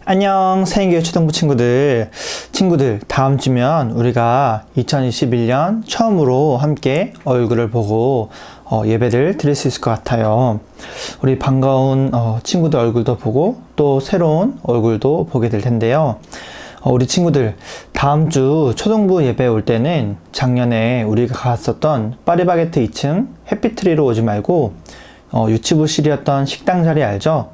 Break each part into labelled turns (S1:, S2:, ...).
S1: 안녕 새인교회 초등부 친구들 다음 주면 우리가 2021년 처음으로 함께 얼굴을 보고 예배를 드릴 수 있을 것 같아요. 우리 반가운 친구들 얼굴도 보고 또 새로운 얼굴도 보게 될 텐데요. 우리 친구들 다음 주 초등부 예배 올 때는 작년에 우리가 갔었던 파리바게트 2층 해피트리로 오지 말고 유치부실이었던 식당 자리 알죠?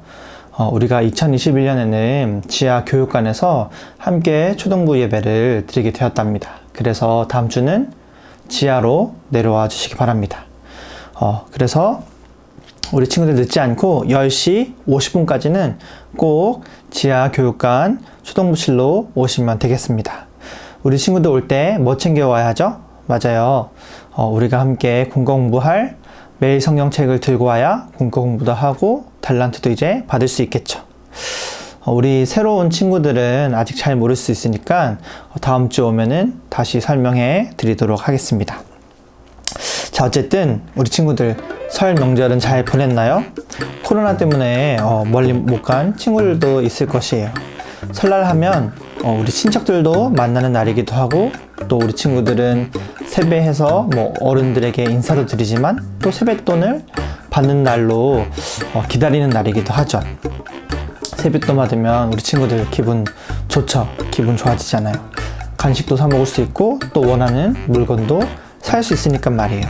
S1: 우리가 2021년에는 지하 교육관에서 함께 초등부 예배를 드리게 되었답니다. 그래서 다음 주는 지하로 내려와 주시기 바랍니다. 그래서 우리 친구들 늦지 않고 10시 50분까지는 꼭 지하 교육관 초등부실로 오시면 되겠습니다. 우리 친구들 올 때 뭐 챙겨와야 하죠? 맞아요. 우리가 함께 공부할 매일 성경책을 들고 와야 공부도 하고 달란트도 이제 받을 수 있겠죠. 우리 새로운 친구들은 아직 잘 모를 수 있으니까 다음 주 오면은 다시 설명해 드리도록 하겠습니다. 자, 어쨌든 우리 친구들 설 명절은 잘 보냈나요? 코로나 때문에 멀리 못 간 친구들도 있을 것이에요. 설날 하면 우리 친척들도 만나는 날이기도 하고 또 우리 친구들은 세배해서 어른들에게 인사도 드리지만 또 세뱃돈을 받는 날로 기다리는 날이기도 하죠. 세뱃돈 받으면 우리 친구들 기분 좋죠. 기분 좋아지잖아요. 간식도 사 먹을 수 있고 또 원하는 물건도 살 수 있으니까 말이에요.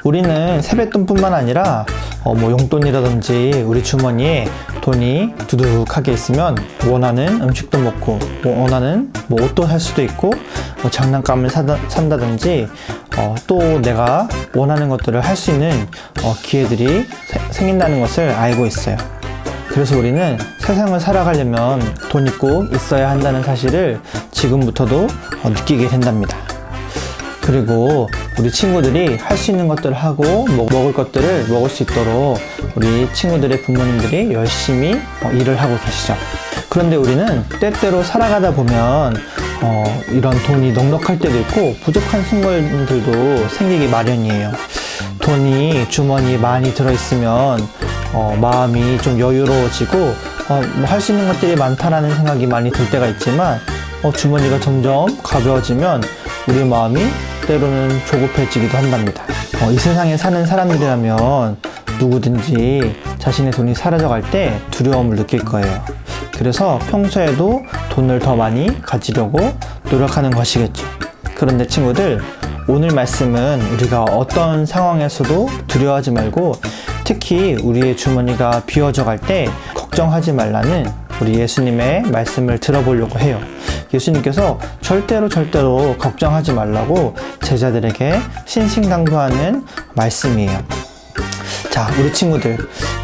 S1: 우리는 세뱃돈뿐만 아니라 용돈이라든지 우리 주머니에 돈이 두둑하게 있으면 원하는 음식도 먹고 원하는 옷도 살 수도 있고 장난감을 산다든지 또 내가 원하는 것들을 할 수 있는 기회들이 생긴다는 것을 알고 있어요. 그래서 우리는 세상을 살아가려면 돈이 꼭 있어야 한다는 사실을 지금부터도 느끼게 된답니다. 그리고 우리 친구들이 할 수 있는 것들을 하고 먹을 것들을 먹을 수 있도록 우리 친구들의 부모님들이 열심히 일을 하고 계시죠. 그런데 우리는 때때로 살아가다 보면 이런 돈이 넉넉할 때도 있고 부족한 순간들도 생기기 마련이에요. 돈이 주머니에 많이 들어있으면 마음이 좀 여유로워지고 할 수 있는 것들이 많다라는 생각이 많이 들 때가 있지만 주머니가 점점 가벼워지면 우리 마음이 때로는 조급해지기도 한답니다. 이 세상에 사는 사람들이라면 누구든지 자신의 돈이 사라져갈 때 두려움을 느낄 거예요. 그래서 평소에도 돈을 더 많이 가지려고 노력하는 것이겠죠. 그런데 친구들, 오늘 말씀은 우리가 어떤 상황에서도 두려워하지 말고 특히 우리의 주머니가 비워져 갈 때 걱정하지 말라는 우리 예수님의 말씀을 들어보려고 해요. 예수님께서 절대로 걱정하지 말라고 제자들에게 신신당부하는 말씀이에요. 자, 우리 친구들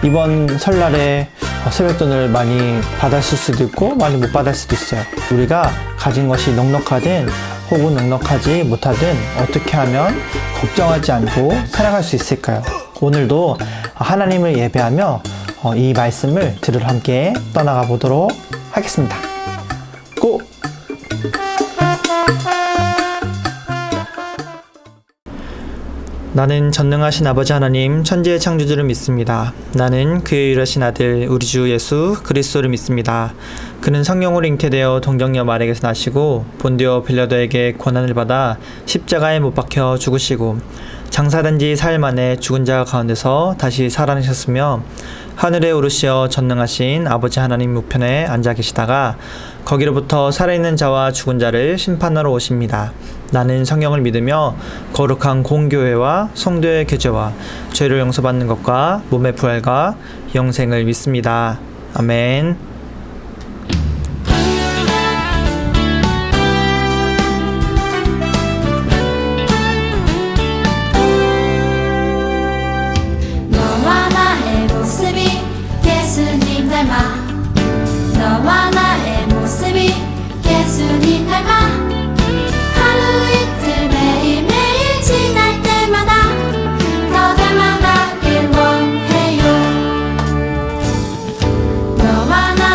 S1: 이번 설날에 세뱃돈을 많이 받았을 수도 있고 많이 못 받을 수도 있어요. 우리가 가진 것이 넉넉하든 혹은 넉넉하지 못하든 어떻게 하면 걱정하지 않고 살아갈 수 있을까요? 오늘도 하나님을 예배하며 이 말씀을 들으러 함께 떠나가 보도록 하겠습니다. 고! 나는 전능하신 아버지 하나님 천지의 창조주를 믿습니다. 나는 그의 유일하신 아들 우리 주 예수 그리스도를 믿습니다. 그는 성령으로 잉태되어 동정녀 마리아에게서 나시고 본디오 빌라도에게 고난을 받아 십자가에 못 박혀 죽으시고 장사된 지 사흘 만에 죽은 자 가운데서 다시 살아나셨으며 하늘에 오르시어 전능하신 아버지 하나님 우편에 앉아 계시다가 거기로부터 살아있는 자와 죽은 자를 심판하러 오십니다. 나는 성령을 믿으며 거룩한 공교회와 성도의 교제와 죄를 용서받는 것과 몸의 부활과 영생을 믿습니다. 아멘.
S2: 너와 나의 모습이 예수님 닮아 너와 나의 모습이 예수님 닮아 하루 이틀 매일매일 지날 때마다 더 닮아가길 원해요. 너와 나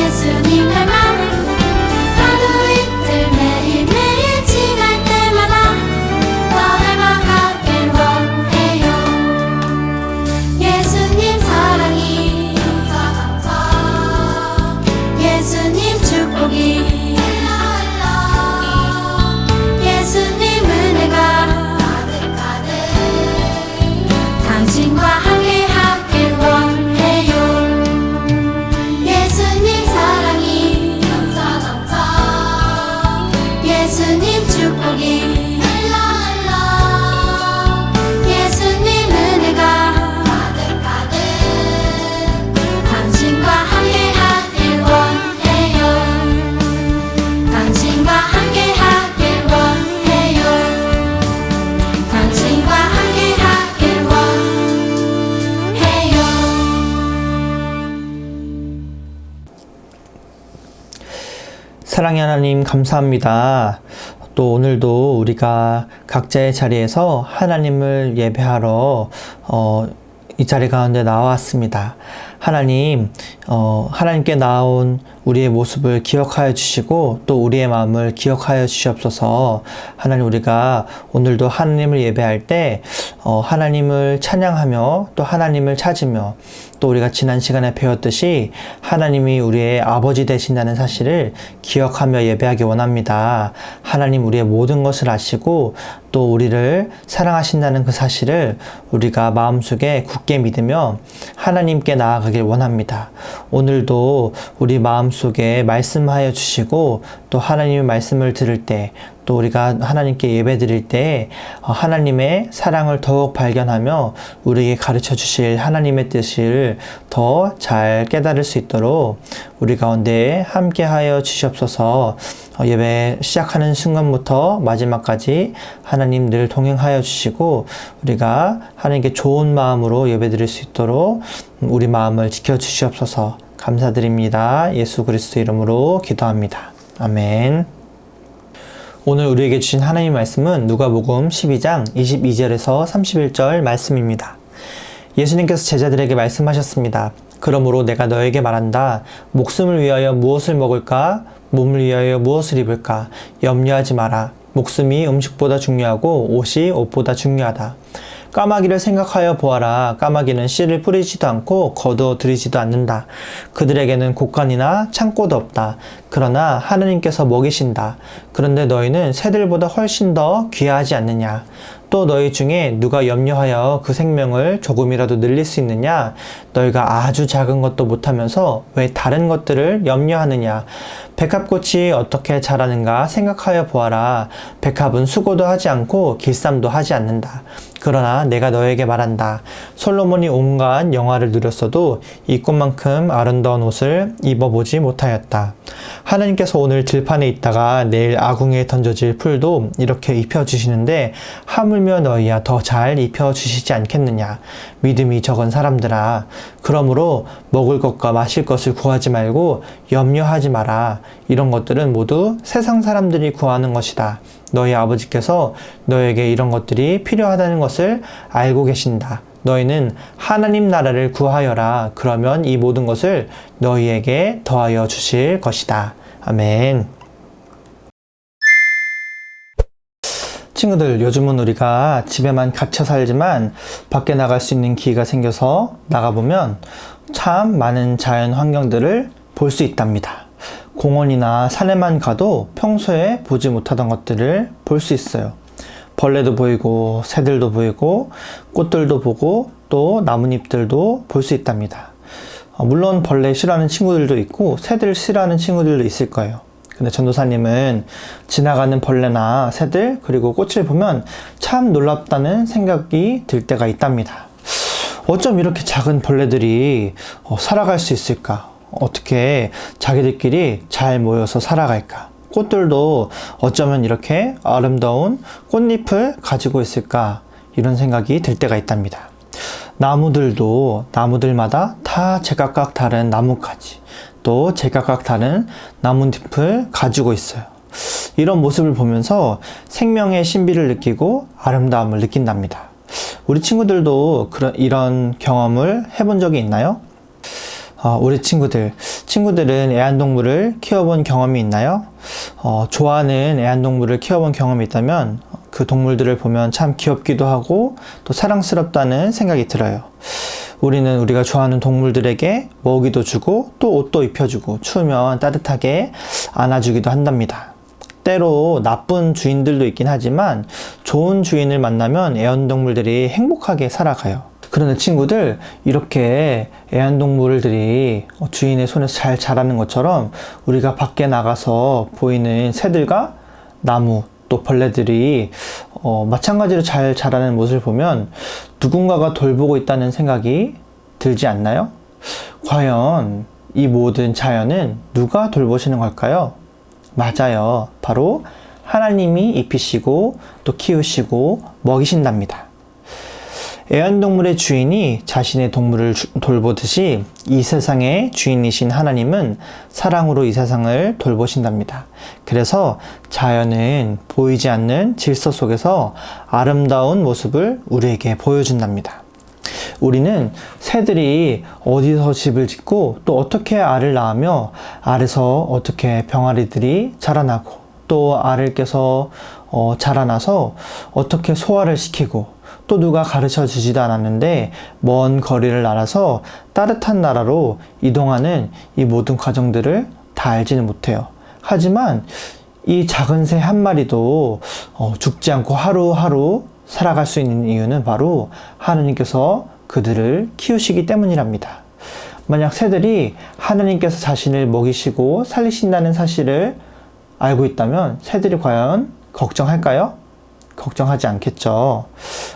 S2: 예수님 닮아 하루 이틀 매일매일 지날 때마다 더 닮아가길 원해요. 예수님 사랑이 예수님 축복이 예수님 은혜가 당신과 함께 하길 원해요. 예수님 사랑이 예수님 축복이 예수님 은혜가 당신과 함께 하길 원해요. 당신과 함께 하길 원해요. 당신과 함께 하길 원해요.
S1: 사랑의 하나님 감사합니다. 또 오늘도 우리가 각자의 자리에서 하나님을 예배하러 이 자리 가운데 나왔습니다. 하나님, 하나님께 나온 우리의 모습을 기억하여 주시고 또 우리의 마음을 기억하여 주시옵소서. 하나님, 우리가 오늘도 하나님을 예배할 때 하나님을 찬양하며 또 하나님을 찾으며 또 우리가 지난 시간에 배웠듯이 하나님이 우리의 아버지 되신다는 사실을 기억하며 예배하기 원합니다. 하나님, 우리의 모든 것을 아시고 또 우리를 사랑하신다는 그 사실을 우리가 마음속에 굳게 믿으며 하나님께 나아가길 원합니다. 오늘도 우리 마음속에 말씀하여 주시고 또 하나님의 말씀을 들을 때 또 우리가 하나님께 예배 드릴 때 하나님의 사랑을 더욱 발견하며 우리에게 가르쳐 주실 하나님의 뜻을 더 잘 깨달을 수 있도록 우리 가운데 함께하여 주시옵소서. 예배 시작하는 순간부터 마지막까지 하나님 늘 동행하여 주시고 우리가 하나님께 좋은 마음으로 예배 드릴 수 있도록 우리 마음을 지켜 주시옵소서. 감사드립니다. 예수 그리스도 이름으로 기도합니다. 아멘. 오늘 우리에게 주신 하나님의 말씀은 누가복음 12장 22절에서 31절 말씀입니다. 예수님께서 제자들에게 말씀하셨습니다. 그러므로 내가 너에게 말한다. 목숨을 위하여 무엇을 먹을까? 몸을 위하여 무엇을 입을까? 염려하지 마라. 목숨이 음식보다 중요하고 옷이 옷보다 중요하다. 까마귀를 생각하여 보아라. 까마귀는 씨를 뿌리지도 않고 거두어 들이지도 않는다. 그들에게는 곡간이나 창고도 없다. 그러나 하느님께서 먹이신다. 그런데 너희는 새들보다 훨씬 더 귀하지 않느냐? 또 너희 중에 누가 염려하여 그 생명을 조금이라도 늘릴 수 있느냐? 너희가 아주 작은 것도 못하면서 왜 다른 것들을 염려하느냐? 백합꽃이 어떻게 자라는가 생각하여 보아라. 백합은 수고도 하지 않고 길쌈도 하지 않는다. 그러나 내가 너에게 말한다. 솔로몬이 온갖 영화를 누렸어도 이 꽃만큼 아름다운 옷을 입어보지 못하였다. 하나님께서 오늘 들판에 있다가 내일 아궁이에 던져질 풀도 이렇게 입혀주시는데 하물며 너희야 더 잘 입혀주시지 않겠느냐. 믿음이 적은 사람들아. 그러므로 먹을 것과 마실 것을 구하지 말고 염려하지 마라. 이런 것들은 모두 세상 사람들이 구하는 것이다. 너희 아버지께서 너에게 이런 것들이 필요하다는 것을 알고 계신다. 너희는 하나님 나라를 구하여라. 그러면 이 모든 것을 너희에게 더하여 주실 것이다. 아멘. 친구들, 요즘은 우리가 집에만 갇혀 살지만 밖에 나갈 수 있는 기회가 생겨서 나가보면 참 많은 자연 환경들을 볼 수 있답니다. 공원이나 산에만 가도 평소에 보지 못하던 것들을 볼 수 있어요. 벌레도 보이고 새들도 보이고 꽃들도 보고 또 나뭇잎들도 볼 수 있답니다. 물론 벌레 싫어하는 친구들도 있고 새들 싫어하는 친구들도 있을 거예요. 근데 전도사님은 지나가는 벌레나 새들 그리고 꽃을 보면 참 놀랍다는 생각이 들 때가 있답니다. 어쩜 이렇게 작은 벌레들이 살아갈 수 있을까? 어떻게 자기들끼리 잘 모여서 살아갈까? 꽃들도 어쩌면 이렇게 아름다운 꽃잎을 가지고 있을까? 이런 생각이 들 때가 있답니다. 나무들도 나무들마다 다 제각각 다른 나뭇가지, 또 제각각 다른 나뭇잎을 가지고 있어요. 이런 모습을 보면서 생명의 신비를 느끼고 아름다움을 느낀답니다. 우리 친구들도 이런 경험을 해본 적이 있나요? 우리 친구들은 애완동물을 키워본 경험이 있나요? 좋아하는 애완동물을 키워본 경험이 있다면 그 동물들을 보면 참 귀엽기도 하고 또 사랑스럽다는 생각이 들어요. 우리는 우리가 좋아하는 동물들에게 먹이도 주고 또 옷도 입혀주고 추우면 따뜻하게 안아주기도 한답니다. 때로 나쁜 주인들도 있긴 하지만 좋은 주인을 만나면 애완동물들이 행복하게 살아가요. 그런데 친구들, 이렇게 애완동물들이 주인의 손에서 잘 자라는 것처럼 우리가 밖에 나가서 보이는 새들과 나무 또 벌레들이 마찬가지로 잘 자라는 모습을 보면 누군가가 돌보고 있다는 생각이 들지 않나요? 과연 이 모든 자연은 누가 돌보시는 걸까요? 맞아요. 바로 하나님이 입히시고 또 키우시고 먹이신답니다. 애완동물의 주인이 자신의 동물을 돌보듯이 이 세상의 주인이신 하나님은 사랑으로 이 세상을 돌보신답니다. 그래서 자연은 보이지 않는 질서 속에서 아름다운 모습을 우리에게 보여준답니다. 우리는 새들이 어디서 집을 짓고 또 어떻게 알을 낳으며 알에서 어떻게 병아리들이 자라나고 또 알을 깨서 자라나서 어떻게 소화를 시키고 또 누가 가르쳐 주지도 않았는데 먼 거리를 날아서 따뜻한 나라로 이동하는 이 모든 과정들을 다 알지는 못해요. 하지만 이 작은 새 한 마리도 죽지 않고 하루하루 살아갈 수 있는 이유는 바로 하나님께서 그들을 키우시기 때문이랍니다. 만약 새들이 하나님께서 자신을 먹이시고 살리신다는 사실을 알고 있다면 새들이 과연 걱정할까요? 걱정하지 않겠죠.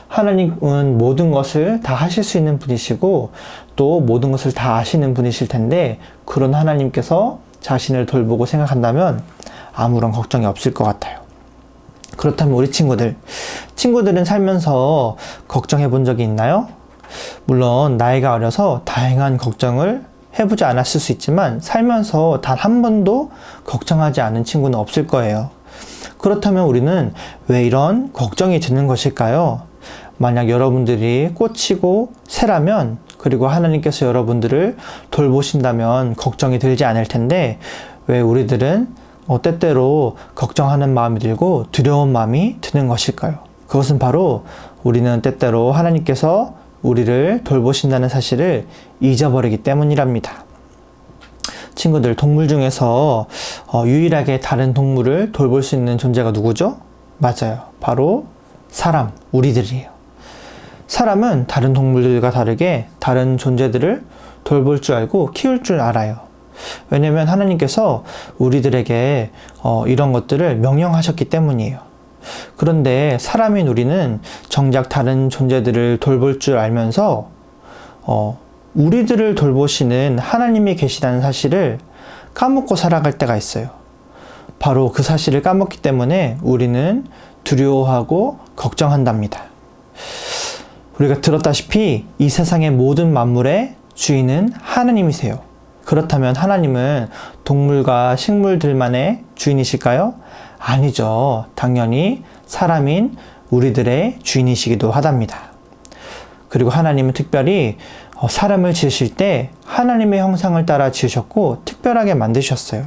S1: 하나님은 모든 것을 다 하실 수 있는 분이시고 또 모든 것을 다 아시는 분이실 텐데 그런 하나님께서 자신을 돌보고 생각한다면 아무런 걱정이 없을 것 같아요. 그렇다면 우리 친구들은 살면서 걱정해 본 적이 있나요? 물론 나이가 어려서 다양한 걱정을 해보지 않았을 수 있지만 살면서 단 한 번도 걱정하지 않은 친구는 없을 거예요. 그렇다면 우리는 왜 이런 걱정이 드는 것일까요? 만약 여러분들이 꽃이고 새라면 그리고 하나님께서 여러분들을 돌보신다면 걱정이 들지 않을 텐데 왜 우리들은 때때로 걱정하는 마음이 들고 두려운 마음이 드는 것일까요? 그것은 바로 우리는 때때로 하나님께서 우리를 돌보신다는 사실을 잊어버리기 때문이랍니다. 친구들, 동물 중에서 유일하게 다른 동물을 돌볼 수 있는 존재가 누구죠? 맞아요. 바로 사람, 우리들이에요. 사람은 다른 동물들과 다르게 다른 존재들을 돌볼 줄 알고 키울 줄 알아요. 왜냐하면 하나님께서 우리들에게 이런 것들을 명령하셨기 때문이에요. 그런데 사람인 우리는 정작 다른 존재들을 돌볼 줄 알면서 우리들을 돌보시는 하나님이 계시다는 사실을 까먹고 살아갈 때가 있어요. 바로 그 사실을 까먹기 때문에 우리는 두려워하고 걱정한답니다. 우리가 들었다시피 이 세상의 모든 만물의 주인은 하나님이세요. 그렇다면 하나님은 동물과 식물들만의 주인이실까요? 아니죠. 당연히 사람인 우리들의 주인이시기도 하답니다. 그리고 하나님은 특별히 사람을 지으실 때 하나님의 형상을 따라 지으셨고 특별하게 만드셨어요.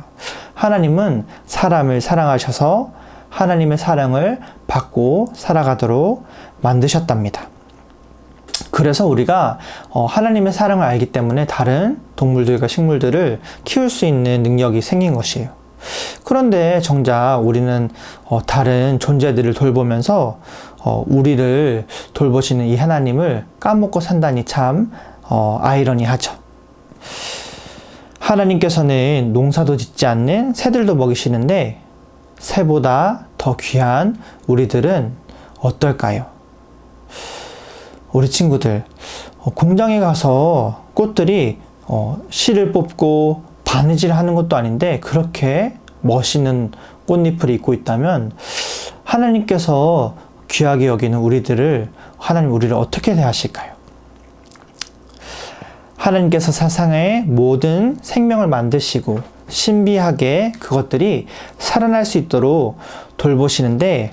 S1: 하나님은 사람을 사랑하셔서 하나님의 사랑을 받고 살아가도록 만드셨답니다. 그래서 우리가 하나님의 사랑을 알기 때문에 다른 동물들과 식물들을 키울 수 있는 능력이 생긴 것이에요. 그런데 정작 우리는 다른 존재들을 돌보면서 우리를 돌보시는 이 하나님을 까먹고 산다니 참 아이러니하죠. 하나님께서는 농사도 짓지 않는 새들도 먹이시는데 새보다 더 귀한 우리들은 어떨까요? 우리 친구들, 공장에 가서 꽃들이 실을 뽑고 바느질을 하는 것도 아닌데 그렇게 멋있는 꽃잎을 입고 있다면 하나님께서 귀하게 여기는 하나님 우리를 어떻게 대하실까요? 하나님께서 세상의 모든 생명을 만드시고 신비하게 그것들이 살아날 수 있도록 돌보시는데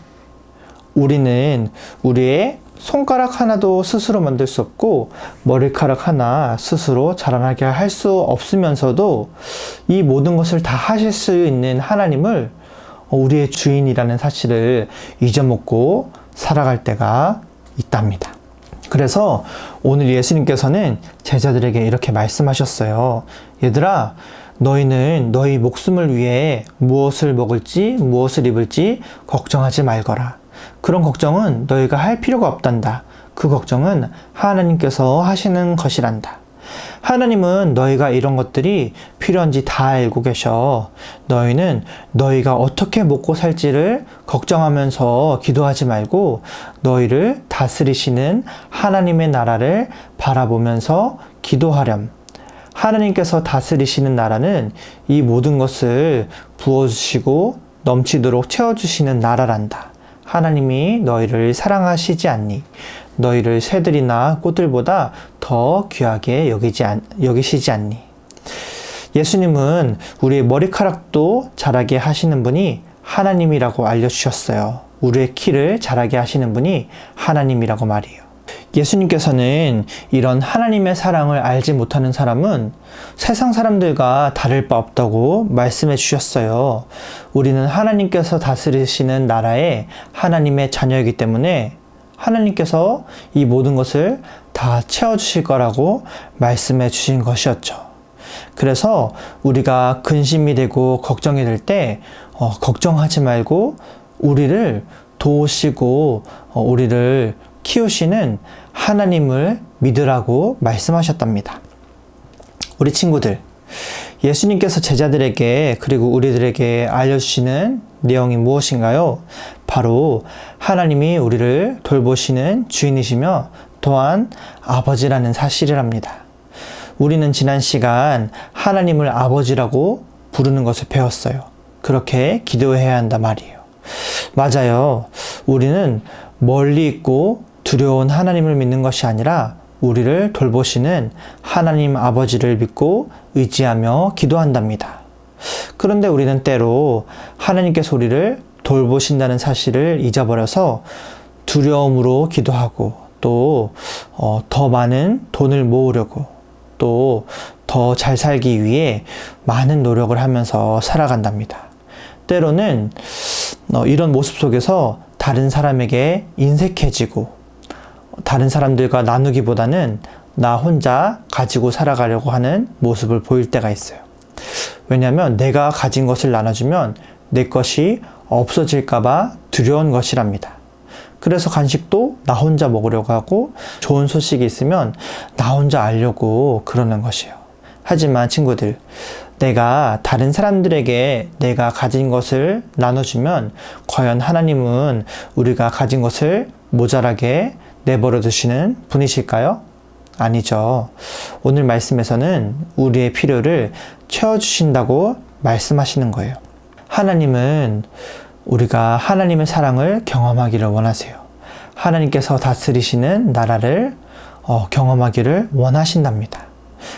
S1: 우리는 우리의 손가락 하나도 스스로 만들 수 없고 머리카락 하나 스스로 자라나게 할 수 없으면서도 이 모든 것을 다 하실 수 있는 하나님을 우리의 주인이라는 사실을 잊어먹고 살아갈 때가 있답니다. 그래서 오늘 예수님께서는 제자들에게 이렇게 말씀하셨어요. 얘들아, 너희는 너희 목숨을 위해 무엇을 먹을지 무엇을 입을지 걱정하지 말거라. 그런 걱정은 너희가 할 필요가 없단다. 그 걱정은 하나님께서 하시는 것이란다. 하나님은 너희가 이런 것들이 필요한지 다 알고 계셔. 너희는 너희가 어떻게 먹고 살지를 걱정하면서 기도하지 말고 너희를 다스리시는 하나님의 나라를 바라보면서 기도하렴. 하나님께서 다스리시는 나라는 이 모든 것을 부어주시고 넘치도록 채워주시는 나라란다. 하나님이 너희를 사랑하시지 않니? 너희를 새들이나 꽃들보다 더 귀하게 여기시지 않니? 예수님은 우리의 머리카락도 자라게 하시는 분이 하나님이라고 알려주셨어요. 우리의 키를 자라게 하시는 분이 하나님이라고 말이에요. 예수님께서는 이런 하나님의 사랑을 알지 못하는 사람은 세상 사람들과 다를 바 없다고 말씀해 주셨어요. 우리는 하나님께서 다스리시는 나라의 하나님의 자녀이기 때문에 하나님께서 이 모든 것을 다 채워주실 거라고 말씀해 주신 것이었죠. 그래서 우리가 근심이 되고 걱정이 될 때 걱정하지 말고 우리를 도우시고 우리를 키우시는 하나님을 믿으라고 말씀하셨답니다. 우리 친구들, 예수님께서 제자들에게 그리고 우리들에게 알려주시는 내용이 무엇인가요? 바로 하나님이 우리를 돌보시는 주인이시며 또한 아버지라는 사실이랍니다. 우리는 지난 시간 하나님을 아버지라고 부르는 것을 배웠어요. 그렇게 기도해야 한다 말이에요. 맞아요. 우리는 멀리 있고 두려운 하나님을 믿는 것이 아니라 우리를 돌보시는 하나님 아버지를 믿고 의지하며 기도한답니다. 그런데 우리는 때로 하나님께서 우리를 돌보신다는 사실을 잊어버려서 두려움으로 기도하고 또 더 많은 돈을 모으려고 또 더 잘 살기 위해 많은 노력을 하면서 살아간답니다. 때로는 이런 모습 속에서 다른 사람에게 인색해지고 다른 사람들과 나누기보다는 나 혼자 가지고 살아가려고 하는 모습을 보일 때가 있어요. 왜냐하면 내가 가진 것을 나눠주면 내 것이 없어질까봐 두려운 것이랍니다. 그래서 간식도 나 혼자 먹으려고 하고 좋은 소식이 있으면 나 혼자 알려고 그러는 것이에요. 하지만 친구들, 내가 다른 사람들에게 내가 가진 것을 나눠주면 과연 하나님은 우리가 가진 것을 모자라게 내버려 두시는 분이실까요? 아니죠. 오늘 말씀에서는 우리의 필요를 채워주신다고 말씀하시는 거예요. 하나님은 우리가 하나님의 사랑을 경험하기를 원하세요. 하나님께서 다스리시는 나라를 경험하기를 원하신답니다.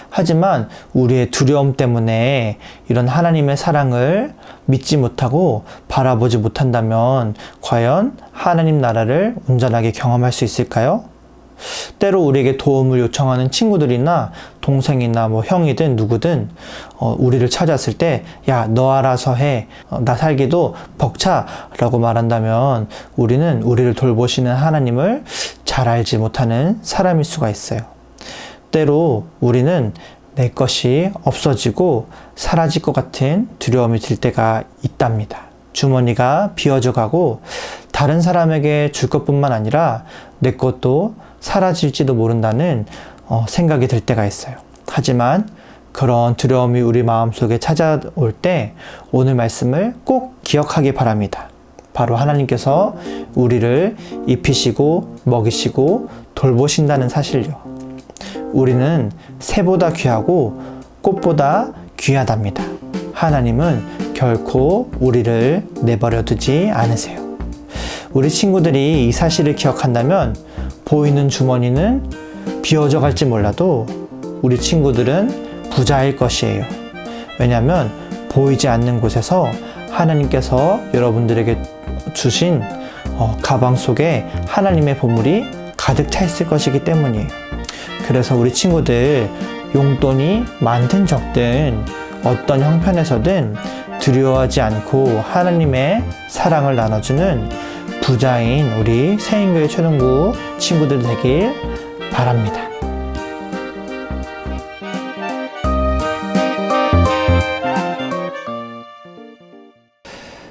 S1: 하지만 우리의 두려움 때문에 이런 하나님의 사랑을 믿지 못하고 바라보지 못한다면 과연 하나님 나라를 온전하게 경험할 수 있을까요? 때로 우리에게 도움을 요청하는 친구들이나 동생이나 형이든 누구든 우리를 찾았을 때 야, 너 알아서 해. 나 살기도 벅차 라고 말한다면 우리는 우리를 돌보시는 하나님을 잘 알지 못하는 사람일 수가 있어요. 때로 우리는 내 것이 없어지고 사라질 것 같은 두려움이 들 때가 있답니다. 주머니가 비어져 가고 다른 사람에게 줄 것뿐만 아니라 내 것도 사라질지도 모른다는 생각이 들 때가 있어요. 하지만 그런 두려움이 우리 마음속에 찾아올 때 오늘 말씀을 꼭 기억하기 바랍니다. 바로 하나님께서 우리를 입히시고 먹이시고 돌보신다는 사실요. 우리는 새보다 귀하고 꽃보다 귀하답니다. 하나님은 결코 우리를 내버려 두지 않으세요. 우리 친구들이 이 사실을 기억한다면 보이는 주머니는 비어져 갈지 몰라도 우리 친구들은 부자일 것이에요. 왜냐하면 보이지 않는 곳에서 하나님께서 여러분들에게 주신 가방 속에 하나님의 보물이 가득 차 있을 것이기 때문이에요. 그래서 우리 친구들 용돈이 많든 적든 어떤 형편에서든 두려워하지 않고 하나님의 사랑을 나눠주는 부자인 우리 새인교회 초등부 친구들 되길 바랍니다.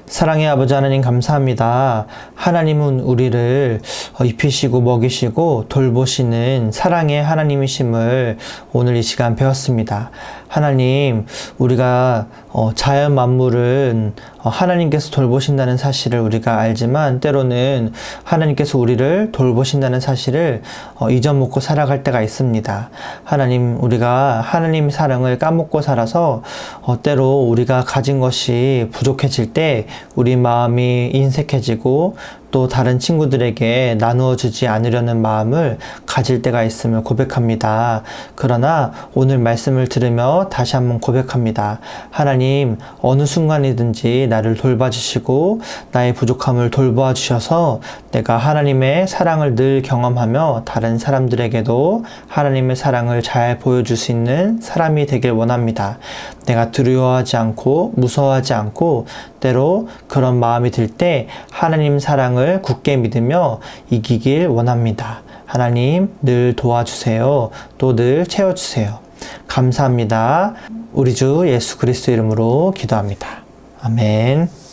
S1: 사랑의 아버지 하나님 감사합니다. 하나님은 우리를 입히시고 먹이시고 돌보시는 사랑의 하나님이심을 오늘 이 시간 배웠습니다. 하나님, 우리가 자연 만물은 하나님께서 돌보신다는 사실을 우리가 알지만 때로는 하나님께서 우리를 돌보신다는 사실을 잊어먹고 살아갈 때가 있습니다. 하나님, 우리가 하나님의 사랑을 까먹고 살아서 때로 우리가 가진 것이 부족해질 때 우리 마음이 인색해지고 또 다른 친구들에게 나누어 주지 않으려는 마음을 가질 때가 있음을 고백합니다. 그러나 오늘 말씀을 들으며 다시 한번 고백합니다. 하나님, 어느 순간이든지 나를 돌봐주시고 나의 부족함을 돌보아 주셔서 내가 하나님의 사랑을 늘 경험하며 다른 사람들에게도 하나님의 사랑을 잘 보여줄 수 있는 사람이 되길 원합니다. 내가 두려워하지 않고 무서워하지 않고 때로 그런 마음이 들 때 하나님 사랑을 굳게 믿으며 이기길 원합니다. 하나님 늘 도와주세요. 또 늘 채워주세요. 감사합니다. 우리 주 예수 그리스도 이름으로 기도합니다. 아멘.